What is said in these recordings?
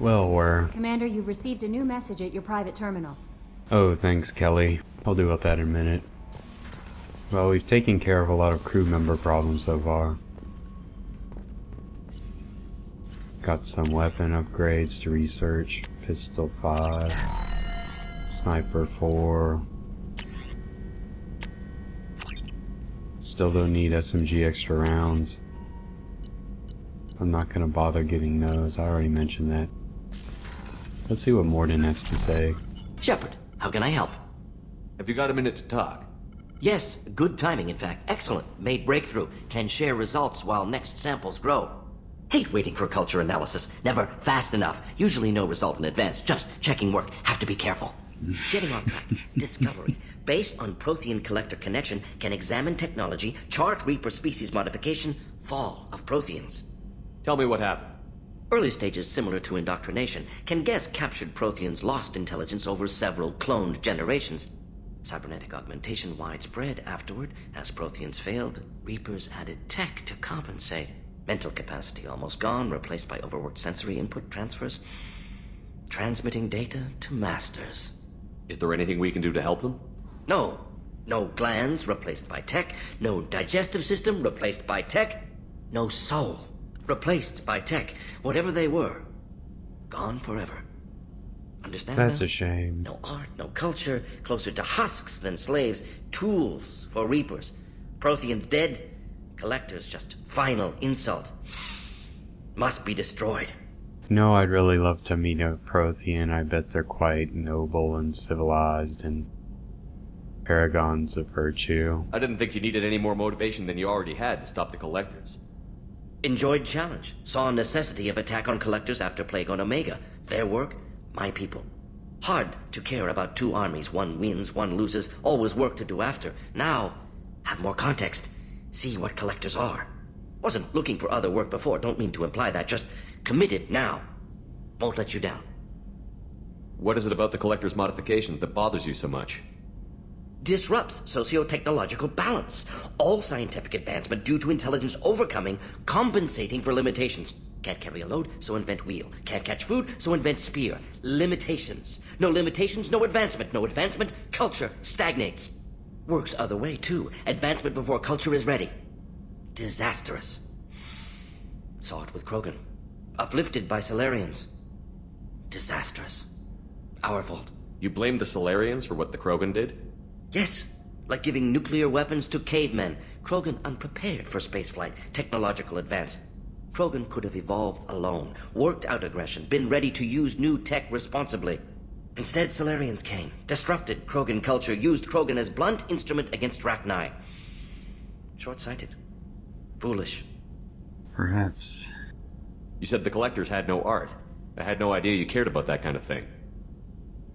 Well, Commander, you've received a new message at your private terminal. Oh, thanks, Kelly. I'll deal with that in a minute. Well, we've taken care of a lot of crew member problems so far. Got some weapon upgrades to research. Pistol 5. Sniper 4. Still don't need SMG extra rounds. I'm not gonna bother getting those, I already mentioned that. Let's see what Mordin has to say. Shepard, how can I help? Have you got a minute to talk? Yes, good timing in fact. Excellent. Made breakthrough. Can share results while next samples grow. Hate waiting for culture analysis. Never fast enough. Usually no result in advance. Just checking work. Have to be careful. Getting off track. Discovery. Based on Prothean collector connection, can examine technology, chart Reaper species modification, fall of Protheans. Tell me what happened. Early stages similar to indoctrination. Can guess captured Protheans lost intelligence over several cloned generations. Cybernetic augmentation widespread afterward. As Protheans failed, Reapers added tech to compensate. Mental capacity almost gone, replaced by overworked sensory input transfers. Transmitting data to masters. Is there anything we can do to help them? No. No glands replaced by tech. No digestive system replaced by tech. No soul replaced by tech. Whatever they were, gone forever. Understand That's now? a shame. No art, no culture, closer to husks than slaves. Tools for Reapers. Protheans dead. Collectors just final insult. Must be destroyed. No, I'd really love to meet a Prothean. I bet they're quite noble and civilized and paragons of virtue. I didn't think you needed any more motivation than you already had to stop the collectors. Enjoyed challenge. Saw necessity of attack on collectors after Plague on Omega. Their work, my people. Hard to care about two armies. One wins, one loses. Always work to do after. Now, have more context. See what collectors are. Wasn't looking for other work before. Don't mean to imply that. Just committed now. Won't let you down. What is it about the collector's modifications that bothers you so much? Disrupts socio-technological balance. All scientific advancement due to intelligence overcoming, compensating for limitations. Can't carry a load, so invent wheel. Can't catch food, so invent spear. Limitations. No limitations, no advancement. No advancement, culture stagnates. Works other way, too. Advancement before culture is ready. Disastrous. Saw it with Krogan. Uplifted by Solarians. Disastrous. Our fault. You blame the Solarians for what the Krogan did? Yes. Like giving nuclear weapons to cavemen. Krogan unprepared for spaceflight, technological advance. Krogan could have evolved alone, worked out aggression, been ready to use new tech responsibly. Instead, Solarians came, disrupted Krogan culture, used Krogan as blunt instrument against Rachni. Short-sighted. Foolish. Perhaps. You said the collectors had no art. I had no idea you cared about that kind of thing.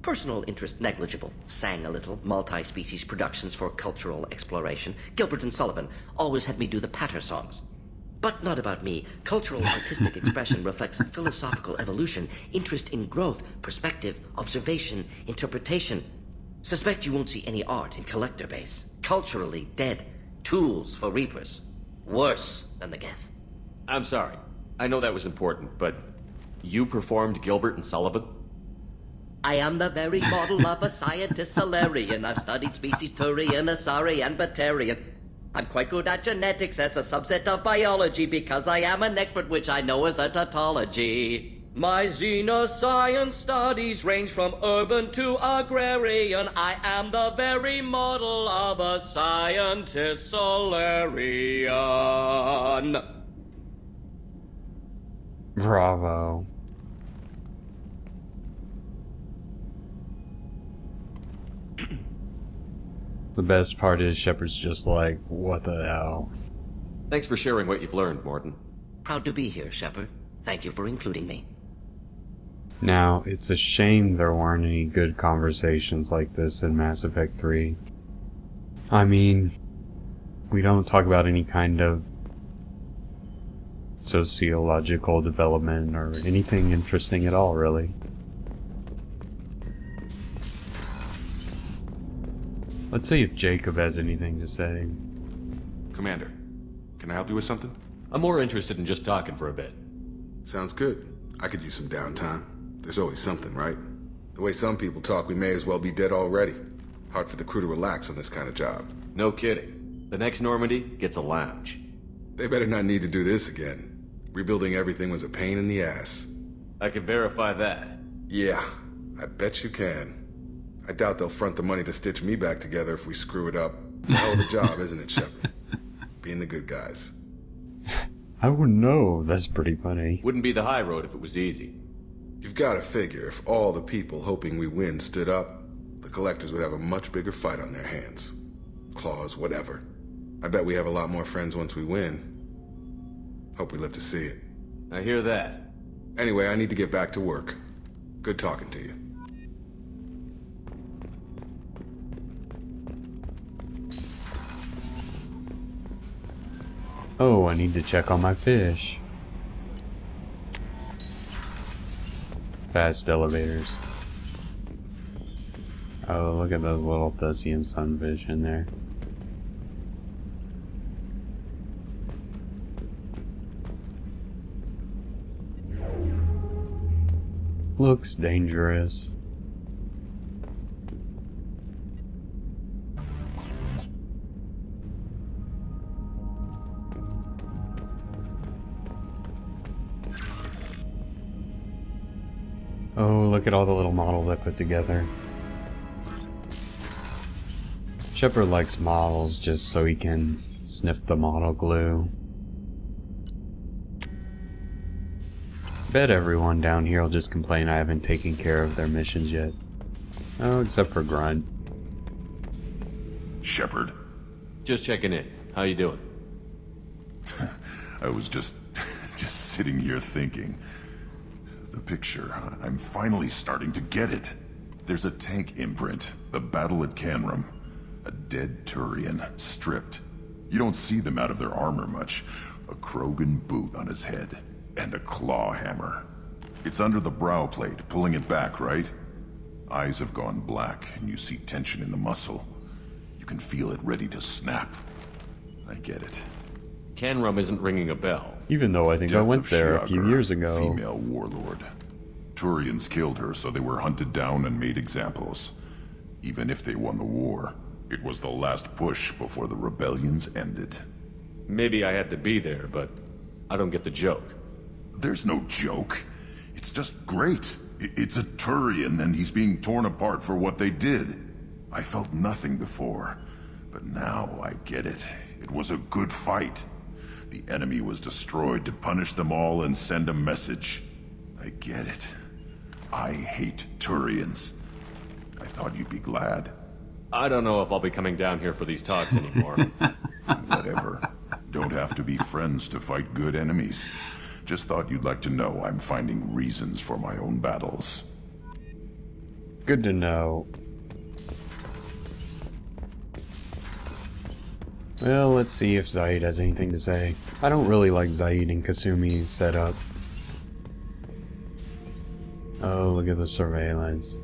Personal interest negligible. Sang a little. Multi-species productions for cultural exploration. Gilbert and Sullivan always had me do the patter songs. But not about me. Cultural artistic expression reflects philosophical evolution, interest in growth, perspective, observation, interpretation. Suspect you won't see any art in collector base. Culturally dead. Tools for Reapers. Worse than the Geth. I'm sorry. I know that was important, but you performed Gilbert and Sullivan? I am the very model of a scientist Solarian. I've studied species Turian, Asari, and Batarian. I'm quite good at genetics as a subset of biology because I am an expert, which I know is a tautology. My xenoscience studies range from urban to agrarian. I am the very model of a scientist Solarian. Bravo. The best part is Shepard's just like, what the hell? Thanks for sharing what you've learned, Mordin. Proud to be here, Shepard. Thank you for including me. Now, it's a shame there weren't any good conversations like this in Mass Effect 3. I mean, we don't talk about any kind of sociological development or anything interesting at all, really. Let's see if Jacob has anything to say. Commander, can I help you with something? I'm more interested in just talking for a bit. Sounds good. I could use some downtime. There's always something, right? The way some people talk, we may as well be dead already. Hard for the crew to relax on this kind of job. No kidding. The next Normandy gets a lounge. They better not need to do this again. Rebuilding everything was a pain in the ass. I can verify that. Yeah, I bet you can. I doubt they'll front the money to stitch me back together if we screw it up. It's a hell of a job, isn't it, Shepard? Being the good guys. I wouldn't know. That's pretty funny. Wouldn't be the high road if it was easy. You've got to figure, if all the people hoping we win stood up, the collectors would have a much bigger fight on their hands. Claws, whatever. I bet we have a lot more friends once we win. Hope we live to see it. I hear that. Anyway, I need to get back to work. Good talking to you. Oh, I need to check on my fish. Fast elevators. Oh, look at those little Thussian sunfish in there. Looks dangerous. Oh, look at all the little models I put together. Shepard likes models just so he can sniff the model glue. Bet everyone down here will just complain I haven't taken care of their missions yet. Oh, except for Grunt. Shepard, Just checking in. How you doing? I was just sitting here thinking. The picture, I'm finally starting to get it. There's a tank imprint, the battle at Canrum. A dead Turian, stripped. You don't see them out of their armor much. A Krogan boot on his head, and a claw hammer. It's under the brow plate, pulling it back, right? Eyes have gone black, and you see tension in the muscle. You can feel it ready to snap. I get it. Canrum isn't ringing a bell. Even though I think I Death went of there a few Shiagar, years ago. Female warlord. Turians killed her, so they were hunted down and made examples. Even if they won the war, it was the last push before the rebellions ended. Maybe I had to be there, but I don't get the joke. There's no joke. It's just great. It's a Turian, and he's being torn apart for what they did. I felt nothing before, but now I get it. It was a good fight. The enemy was destroyed to punish them all and send a message. I get it. I hate Turians. I thought you'd be glad. I don't know if I'll be coming down here for these talks anymore. Whatever. Don't have to be friends to fight good enemies. Just thought you'd like to know I'm finding reasons for my own battles. Good to know. Well, let's see if Zaeed has anything to say. I don't really like Zaeed and Kasumi's setup. Oh, look at the surveillance.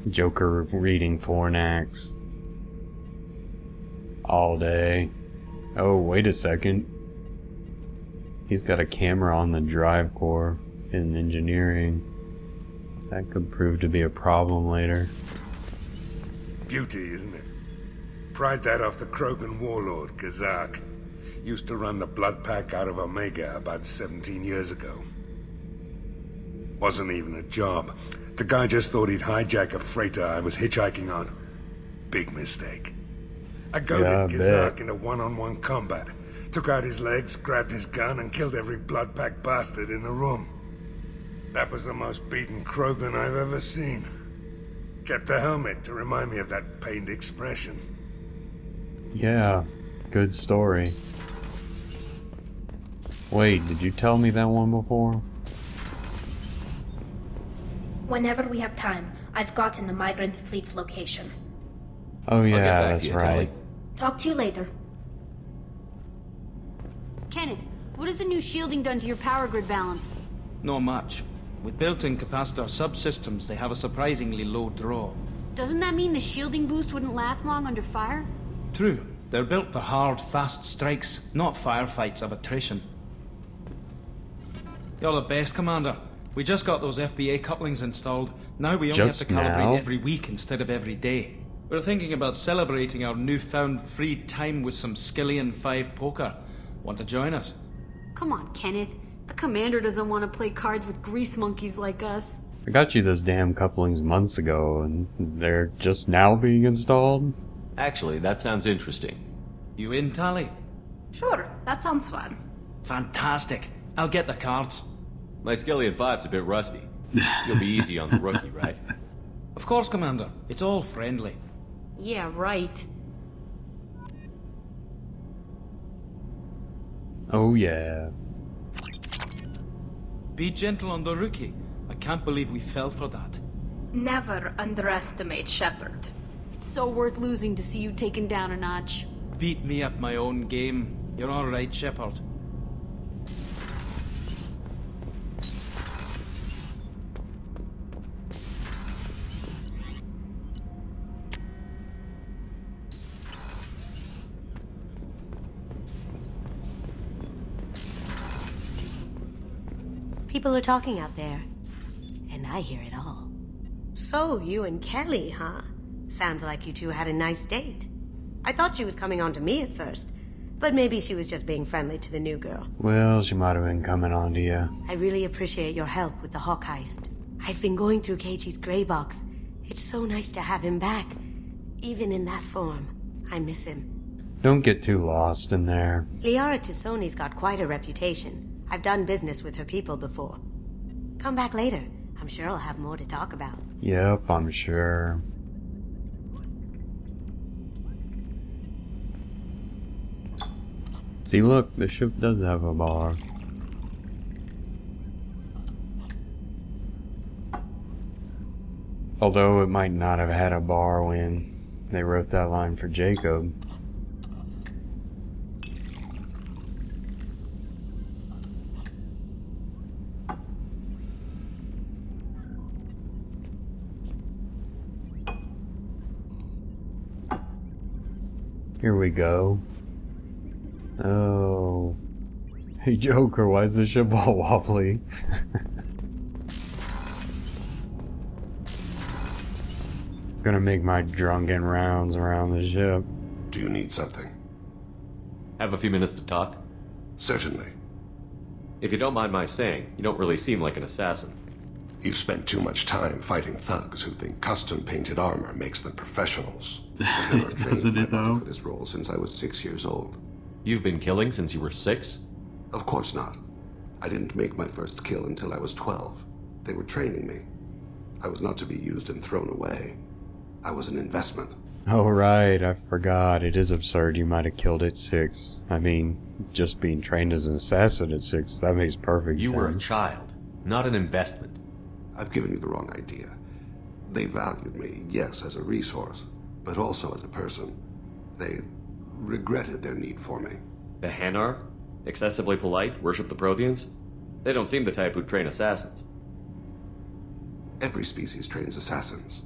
Joker reading Fornax. All day. Oh, wait a second. He's got a camera on the drive core in engineering. That could prove to be a problem later. Beauty, isn't it? Pried that off the Krogan warlord, Kazak. Used to run the blood pack out of Omega about 17 years ago. Wasn't even a job. The guy just thought he'd hijack a freighter I was hitchhiking on. Big mistake. I goaded Kazak into one-on-one combat. Took out his legs, grabbed his gun, and killed every blood pack bastard in the room. That was the most beaten Krogan I've ever seen. Kept a helmet to remind me of that pained expression. Yeah, good story. Wait, did you tell me that one before? Whenever we have time, I've gotten the migrant fleet's location. Oh I'll get yeah, back that's to you, right. Tally. Talk to you later. Kenneth, what has the new shielding done to your power grid balance? Not much. With built-in capacitor subsystems, they have a surprisingly low draw. Doesn't that mean the shielding boost wouldn't last long under fire? True. They're built for hard, fast strikes, not firefights of attrition. You're the best, Commander. We just got those FBA couplings installed. Now we only have to calibrate every week instead of every day. We're thinking about celebrating our newfound free time with some Skillian 5 poker. Want to join us? Come on, Kenneth. The Commander doesn't want to play cards with grease monkeys like us. I got you those damn couplings months ago, and they're just now being installed? Actually, that sounds interesting. You in, Tally? Sure, that sounds fun. Fantastic. I'll get the cards. My Skillian 5's a bit rusty. You'll be easy on the rookie, right? Of course, Commander. It's all friendly. Yeah, right. Oh yeah. Be gentle on the rookie. I can't believe we fell for that. Never underestimate Shepard. It's so worth losing to see you taken down a notch. Beat me at my own game. You're all right, Shepard. People are talking out there, and I hear it all. So, you and Kelly, huh? Sounds like you two had a nice date. I thought she was coming on to me at first, but maybe she was just being friendly to the new girl. Well, she might have been coming on to you. I really appreciate your help with the Hawk heist. I've been going through Keiichi's gray box. It's so nice to have him back, even in that form. I miss him. Don't get too lost in there. Liara Tassoni's got quite a reputation. I've done business with her people before. Come back later. I'm sure I'll have more to talk about. Yep, I'm sure. See, look, the ship does have a bar. Although it might not have had a bar when they wrote that line for Jacob. Here we go. Oh. Hey Joker, why is the ship all wobbly? Gonna make my drunken rounds around the ship. Do you need something? Have a few minutes to talk? Certainly. If you don't mind my saying, you don't really seem like an assassin. You've spent too much time fighting thugs who think custom-painted armor makes them professionals. Doesn't it though? For this role since I was 6 years old. You've been killing since you were 6? Of course not. I didn't make my first kill until I was 12. They were training me. I was not to be used and thrown away. I was an investment. Oh right, I forgot. It is absurd you might have killed at 6. I mean, just being trained as an assassin at 6, that makes perfect sense. You were a child, not an investment. I've given you the wrong idea. They valued me, yes, as a resource, but also as a person. They regretted their need for me. The Hanar? Excessively polite, worship the Protheans? They don't seem the type who'd train assassins. Every species trains assassins.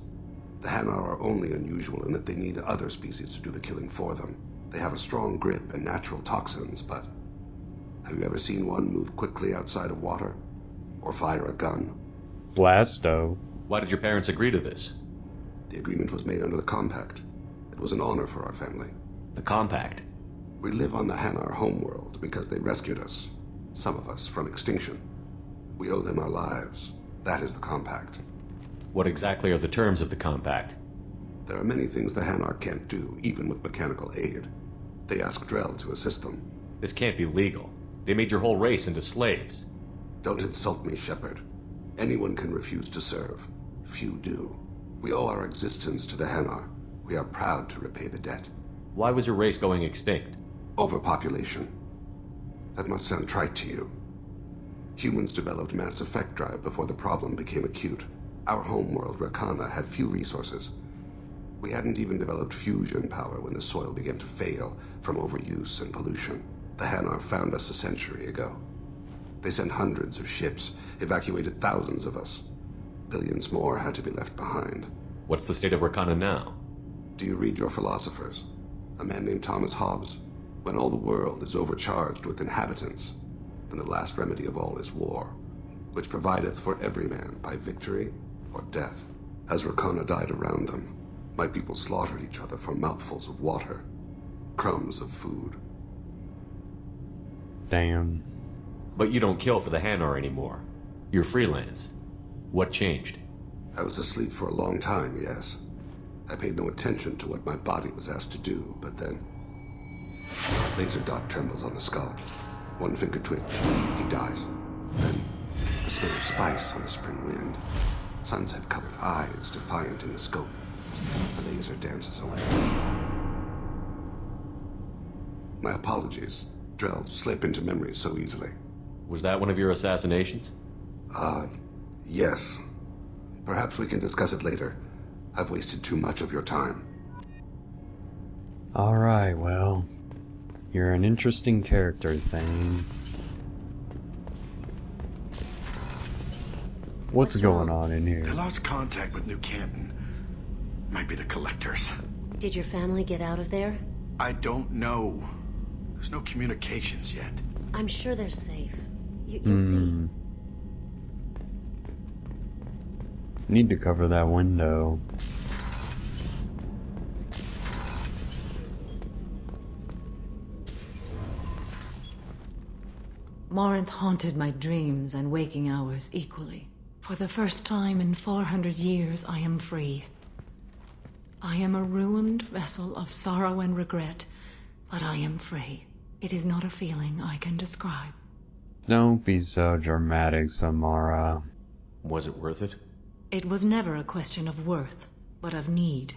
The Hanar are only unusual in that they need other species to do the killing for them. They have a strong grip and natural toxins, but have you ever seen one move quickly outside of water? Or fire a gun? Blasto. Why did your parents agree to this? The agreement was made under the Compact. It was an honor for our family. The Compact? We live on the Hanar homeworld because they rescued us, some of us, from extinction. We owe them our lives. That is the Compact. What exactly are the terms of the Compact? There are many things the Hanar can't do, even with mechanical aid. They ask Drell to assist them. This can't be legal. They made your whole race into slaves. Don't insult me, Shepard. Anyone can refuse to serve. Few do. We owe our existence to the Hanar. We are proud to repay the debt. Why was your race going extinct? Overpopulation. That must sound trite to you. Humans developed mass effect drive before the problem became acute. Our homeworld, Rakana, had few resources. We hadn't even developed fusion power when the soil began to fail from overuse and pollution. The Hanar found us a century ago. They sent hundreds of ships, evacuated thousands of us. Billions more had to be left behind. What's the state of Rakana now? Do you read your philosophers? A man named Thomas Hobbes? When all the world is overcharged with inhabitants, then the last remedy of all is war, which provideth for every man by victory or death. As Rakana died around them, my people slaughtered each other for mouthfuls of water, crumbs of food. Damn. But you don't kill for the Hanar anymore. You're freelance. What changed? I was asleep for a long time, yes. I paid no attention to what my body was asked to do, but then... Laser dot trembles on the skull. One finger twitch. He dies. Then, the smell of spice on the spring wind. Sunset-colored eyes defiant in the scope. The laser dances away. My apologies. Drell slip into memory so easily. Was that one of your assassinations? Yes. Perhaps we can discuss it later. I've wasted too much of your time. Alright, well... You're an interesting character, Thane. What's going on in here? They lost contact with New Canton. Might be the collectors. Did your family get out of there? I don't know. There's no communications yet. I'm sure they're safe. You'll see. Need to cover that window. Morinth haunted my dreams and waking hours equally. For the first time in 400 years, I am free. I am a ruined vessel of sorrow and regret, but I am free. It is not a feeling I can describe. Don't be so dramatic, Samara. Was it worth it? It was never a question of worth, but of need.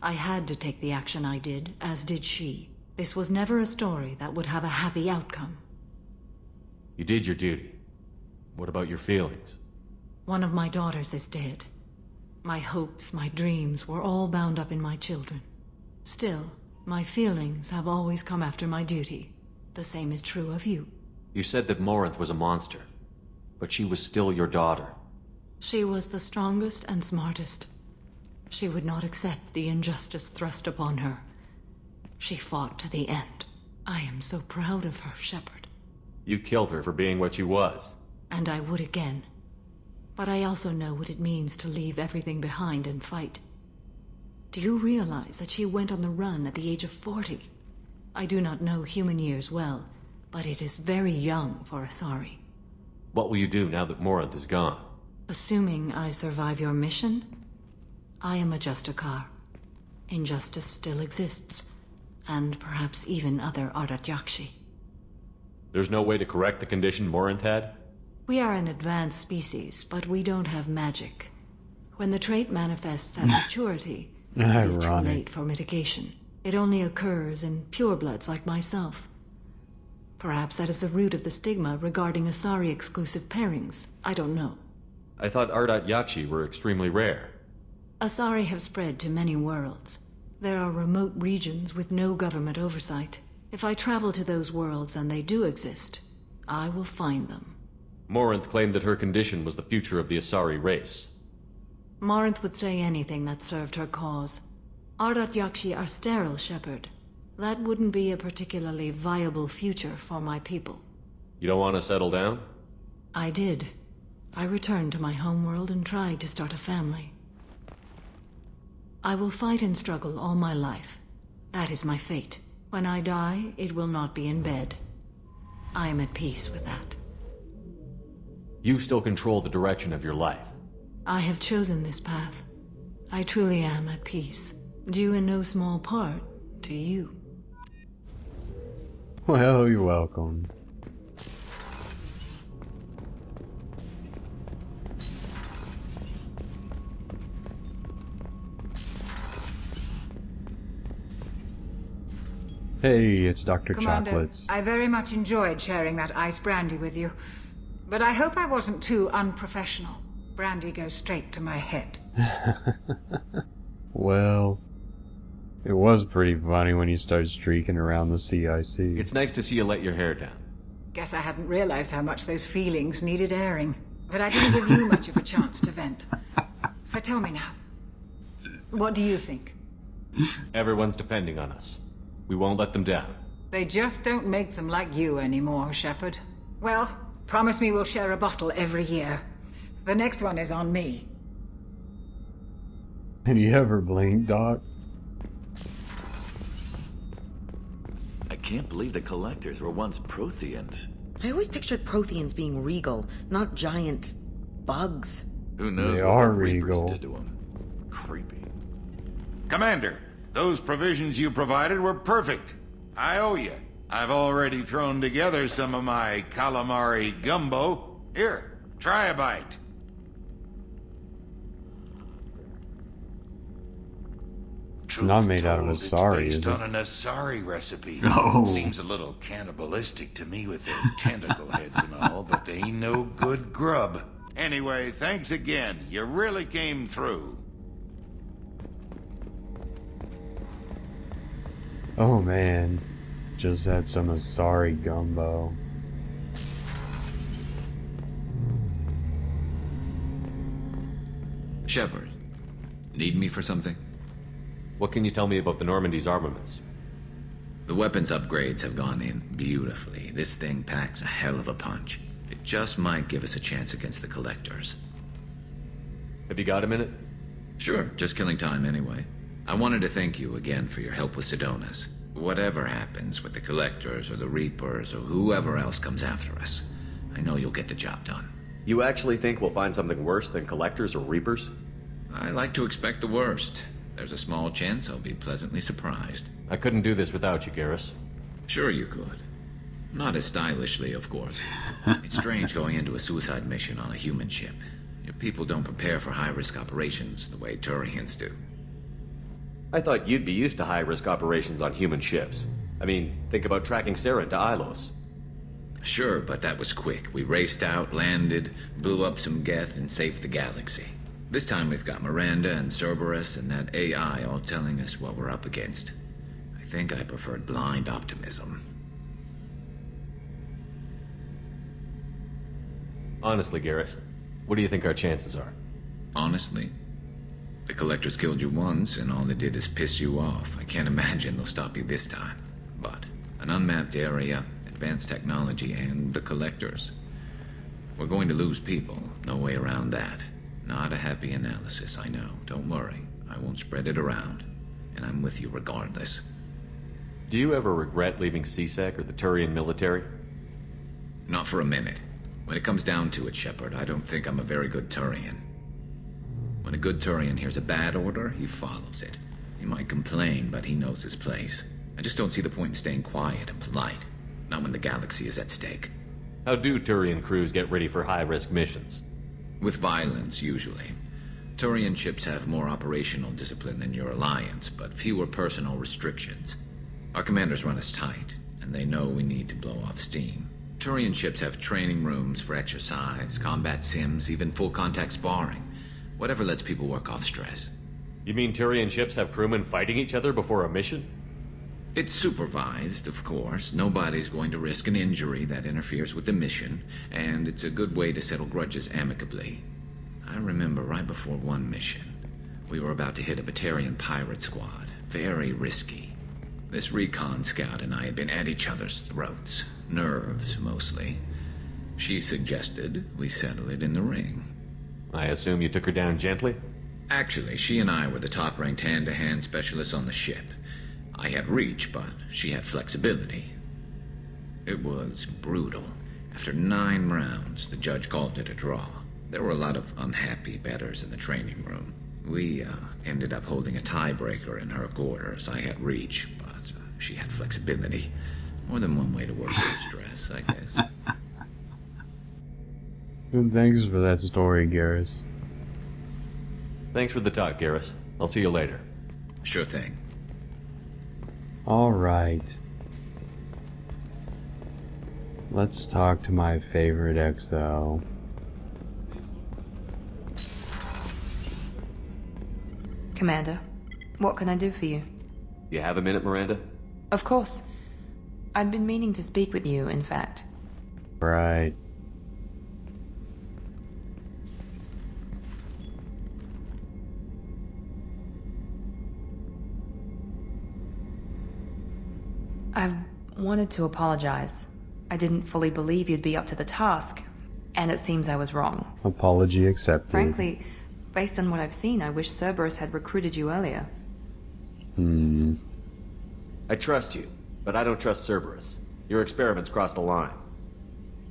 I had to take the action I did, as did she. This was never a story that would have a happy outcome. You did your duty. What about your feelings? One of my daughters is dead. My hopes, my dreams were all bound up in my children. Still, my feelings have always come after my duty. The same is true of you. You said that Morinth was a monster, but she was still your daughter. She was the strongest and smartest. She would not accept the injustice thrust upon her. She fought to the end. I am so proud of her, Shepard. You killed her for being what she was. And I would again. But I also know what it means to leave everything behind and fight. Do you realize that she went on the run at the age of 40? I do not know human years well, but it is very young for Asari. What will you do now that Morinth is gone? Assuming I survive your mission, I am a Justikar. Injustice still exists, and perhaps even other Ardat-Yakshi. There's no way to correct the condition Morinth had? We are an advanced species, but we don't have magic. When the trait manifests at maturity, it is too late for mitigation. It only occurs in purebloods like myself. Perhaps that is the root of the stigma regarding Asari-exclusive pairings. I don't know. I thought Ardat-Yakshi were extremely rare. Asari have spread to many worlds. There are remote regions with no government oversight. If I travel to those worlds and they do exist, I will find them. Morinth claimed that her condition was the future of the Asari race. Morinth would say anything that served her cause. Ardat-Yakshi are sterile, Shepard. That wouldn't be a particularly viable future for my people. You don't want to settle down? I did. I returned to my homeworld and tried to start a family. I will fight and struggle all my life. That is my fate. When I die, it will not be in bed. I am at peace with that. You still control the direction of your life. I have chosen this path. I truly am at peace, due in no small part to you. Well, you're welcome. Hey, it's Dr. Commander, Chakwas. I very much enjoyed sharing that ice brandy with you. But I hope I wasn't too unprofessional. Brandy goes straight to my head. Well, it was pretty funny when you started streaking around the CIC. It's nice to see you let your hair down. Guess I hadn't realized how much those feelings needed airing. But I didn't give you much of a chance to vent. So tell me now. What do you think? Everyone's depending on us. We won't let them down. They just don't make them like you anymore, Shepard. Well, promise me we'll share a bottle every year. The next one is on me. Have you ever blinked, Doc? I can't believe the Collectors were once Protheans. I always pictured Protheans being regal, not giant bugs. Who knows They what are the Reapers regal. did to them. Creepy. Commander, those provisions you provided were perfect. I owe you. I've already thrown together some of my calamari gumbo. Here, try a bite. It's not made out of Asari, It's is based it? on an Asari recipe. Oh. Seems a little cannibalistic to me with their tentacle heads and all, but they ain't no good grub. Anyway, thanks again. You really came through. Oh man, just had some Asari Gumbo. Shepard, need me for something? What can you tell me about the Normandy's armaments? The weapons upgrades have gone in beautifully. This thing packs a hell of a punch. It just might give us a chance against the Collectors. Have you got a minute? Sure, just killing time anyway. I wanted to thank you again for your help with Sidonis. Whatever happens with the Collectors or the Reapers or whoever else comes after us, I know you'll get the job done. You actually think we'll find something worse than Collectors or Reapers? I like to expect the worst. There's a small chance I'll be pleasantly surprised. I couldn't do this without you, Garrus. Sure you could. Not as stylishly, of course. It's strange going into a suicide mission on a human ship. Your people don't prepare for high-risk operations the way Turians do. I thought you'd be used to high-risk operations on human ships. I mean, think about tracking Sarah to Ilos. Sure, but that was quick. We raced out, landed, blew up some Geth, and saved the galaxy. This time we've got Miranda and Cerberus and that AI all telling us what we're up against. I think I preferred blind optimism. Honestly, Garrus, what do you think our chances are? Honestly? The Collectors killed you once, and all they did is piss you off. I can't imagine they'll stop you this time. But an unmapped area, advanced technology, and the Collectors. We're going to lose people. No way around that. Not a happy analysis, I know. Don't worry. I won't spread it around. And I'm with you regardless. Do you ever regret leaving CSEC or the Turian military? Not for a minute. When it comes down to it, Shepard, I don't think I'm a very good Turian. When a good Turian hears a bad order, he follows it. He might complain, but he knows his place. I just don't see the point in staying quiet and polite. Not when the galaxy is at stake. How do Turian crews get ready for high-risk missions? With violence, usually. Turian ships have more operational discipline than your alliance, but fewer personal restrictions. Our commanders run us tight, and they know we need to blow off steam. Turian ships have training rooms for exercise, combat sims, even full-contact sparring. Whatever lets people work off stress. You mean Turian ships have crewmen fighting each other before a mission? It's supervised, of course. Nobody's going to risk an injury that interferes with the mission, and it's a good way to settle grudges amicably. I remember right before one mission, we were about to hit a Batarian pirate squad. Very risky. This recon scout and I had been at each other's throats. Nerves, mostly. She suggested we settle it in the ring. I assume you took her down gently? Actually, she and I were the top-ranked hand-to-hand specialists on the ship. I had reach, but she had flexibility. It was brutal. After 9 rounds, the judge called it a draw. There were a lot of unhappy bettors in the training room. We ended up holding a tiebreaker in her quarters. I had reach, but she had flexibility. More than one way to work through stress, I guess. Thanks for that story, Garrus. Thanks for the talk, Garrus. I'll see you later. Sure thing. Alright. Let's talk to my favorite XO. Commander, what can I do for you? You have a minute, Miranda? Of course. I'd been meaning to speak with you, in fact. Right. I wanted to apologize. I didn't fully believe you'd be up to the task, and it seems I was wrong. Apology accepted. Frankly, based on what I've seen, I wish Cerberus had recruited you earlier. I trust you, but I don't trust Cerberus. Your experiments crossed the line.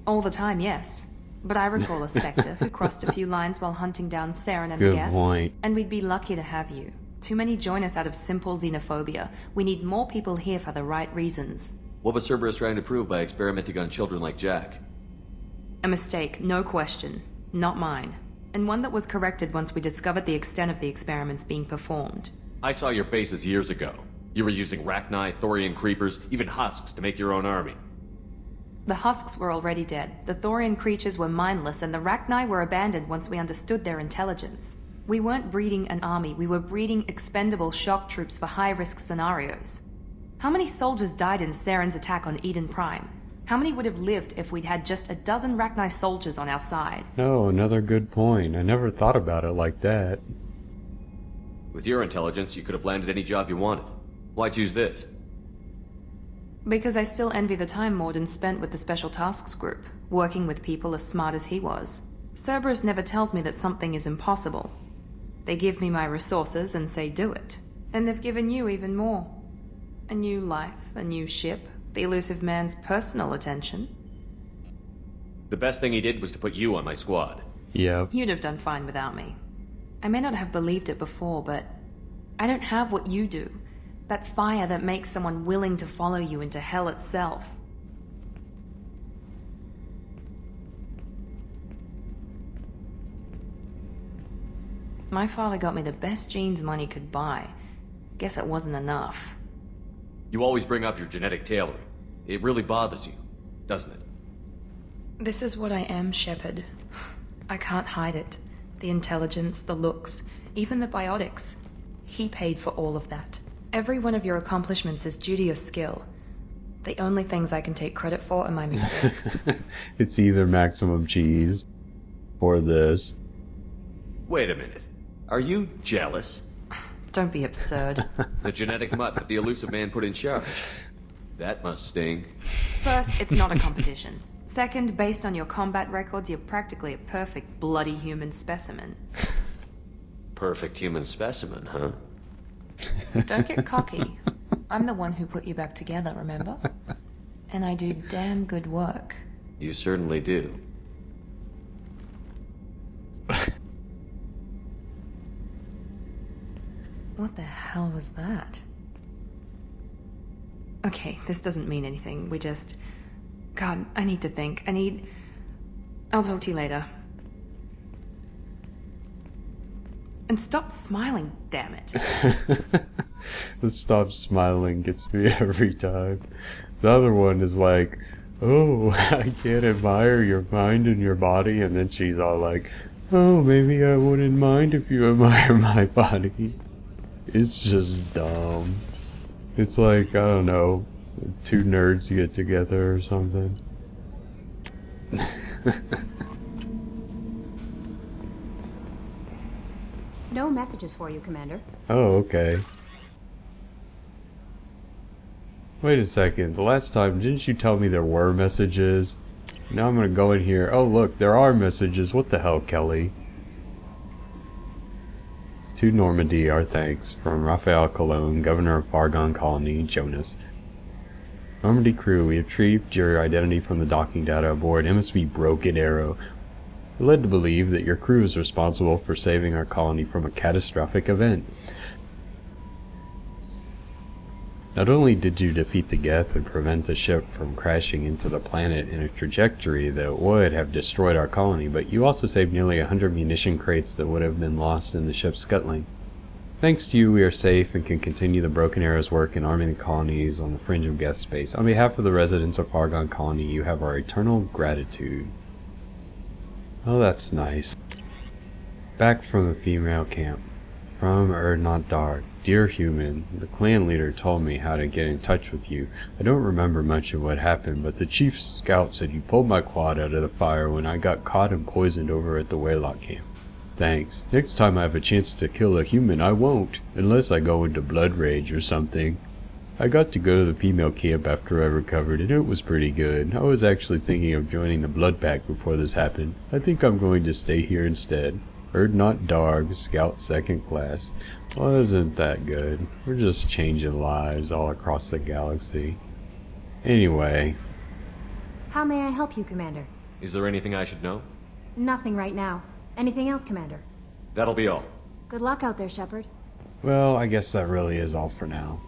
All the time, yes. But I recall a Spectre who crossed a few lines while hunting down Saren and Good Geth. point. And we'd be lucky to have you. Too many join us out of simple xenophobia. We need more people here for the right reasons. What was Cerberus trying to prove by experimenting on children like Jack? A mistake, no question. Not mine. And one that was corrected once we discovered the extent of the experiments being performed. I saw your bases years ago. You were using Rachni, Thorian creepers, even husks to make your own army. The husks were already dead, the Thorian creatures were mindless, and the Rachni were abandoned once we understood their intelligence. We weren't breeding an army, we were breeding expendable shock troops for high-risk scenarios. How many soldiers died in Saren's attack on Eden Prime? How many would have lived if we'd had just a dozen Rachni soldiers on our side? Oh, another good point. I never thought about it like that. With your intelligence, you could have landed any job you wanted. Why choose this? Because I still envy the time Mordin spent with the Special Tasks Group, working with people as smart as he was. Cerberus never tells me that something is impossible. They give me my resources and say do it. And they've given you even more. A new life, a new ship, the elusive man's personal attention. The best thing he did was to put you on my squad. Yep. You'd have done fine without me. I may not have believed it before, but I don't have what you do. That fire that makes someone willing to follow you into hell itself. My father got me the best genes money could buy. Guess it wasn't enough. You always bring up your genetic tailoring. It really bothers you, doesn't it? This is what I am, Shepard. I can't hide it. The intelligence, the looks, even the biotics. He paid for all of that. Every one of your accomplishments is due to your skill. The only things I can take credit for are my mistakes. It's either maximum cheese or this. Wait a minute. Are you jealous? Don't be absurd. The genetic mutt that the elusive man put in charge. That must sting. First, it's not a competition. Second, based on your combat records, you're practically a perfect bloody human specimen. Perfect human specimen, huh? Don't get cocky. I'm the one who put you back together, remember? And I do damn good work. You certainly do. What the hell was that? Okay, this doesn't mean anything. We just... God, I need to think. I'll talk to you later. And stop smiling, damn it. The stop smiling gets me every time. The other one is like, oh, I can't admire your mind and your body. And then she's all like, oh, maybe I wouldn't mind if you admire my body. It's just dumb. It's like, I don't know, two nerds get together or something. No messages for you, Commander. Oh, okay. Wait a second. The last time, didn't you tell me there were messages? Now I'm gonna go in here. Oh, look, there are messages. What the hell, Kelly? To Normandy, our thanks. From Raphael Cologne, Governor of Fargon Colony, Jonas. Normandy crew, we have retrieved your identity from the docking data aboard MSV Broken Arrow. We're led to believe that your crew is responsible for saving our colony from a catastrophic event. Not only did you defeat the Geth and prevent the ship from crashing into the planet in a trajectory that would have destroyed our colony, but you also saved nearly 100 munition crates that would have been lost in the ship's scuttling. Thanks to you, we are safe and can continue the Broken Arrow's work in arming the colonies on the fringe of Geth space. On behalf of the residents of Fargon Colony, you have our eternal gratitude. Oh, that's nice. Back from the female camp. From Not Dark. Dear Human, the clan leader told me how to get in touch with you. I don't remember much of what happened, but the chief scout said you pulled my quad out of the fire when I got caught and poisoned over at the Waylock camp. Thanks. Next time I have a chance to kill a human, I won't, unless I go into blood rage or something. I got to go to the female camp after I recovered, and it was pretty good. I was actually thinking of joining the Blood Pack before this happened. I think I'm going to stay here instead. Not Dark, Scout 2nd Class. Well, isn't that good? We're just changing lives all across the galaxy. Anyway. How may I help you, Commander? Is there anything I should know? Nothing right now. Anything else, Commander? That'll be all. Good luck out there, Shepard. Well, I guess that really is all for now.